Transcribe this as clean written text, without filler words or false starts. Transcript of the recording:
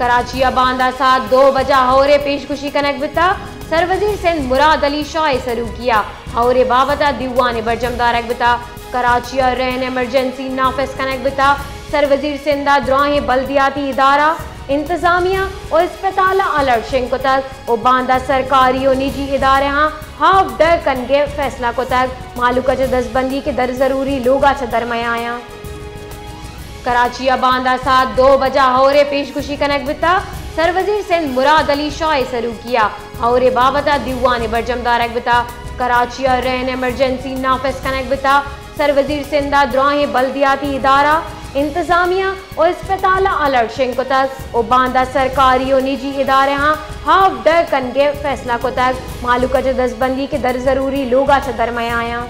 कराची बांदा साथ 2 बजा हौरे पेशगुशी कनक बिता सरवजीर सिंध मुराद अली शाह सरू किया हौरे बाबता दीवान बरजमदार बिता कराची रहन एमरजेंसी नाफिस कनक बिता सरवजीर सिंध द्रोह बल्दियाती इदारा इंतजामिया और अस्पताल अलर्ट शिंग को तक और बांदा सरकारी और निजी इदारे हाँ हाफ डर कन के फैसला को तक मालूका च दस्तबंदी के दर जरूरी लोगा च दरमया आया कराची बांदा साथ 2 बजा हौरे पेशगुशी कनक बिता सरवजीर सिंध मुराद अली शाह सरू किया हौरे बाबता दीवान बरजमदार बिता कराची रहन एमरजेंसी नाफिस कनक बिता सरवजीर सिंध द्रोह बल्दियाती इदारा इंतजामिया और अस्पताल अलर्ट शिंग को तक और बांदा सरकारी और निजी इदारे हाँ हाफ डर कन के फैसला को तक मालूका च दस्तबंदी के दर जरूरी लोगा च दरमया आया।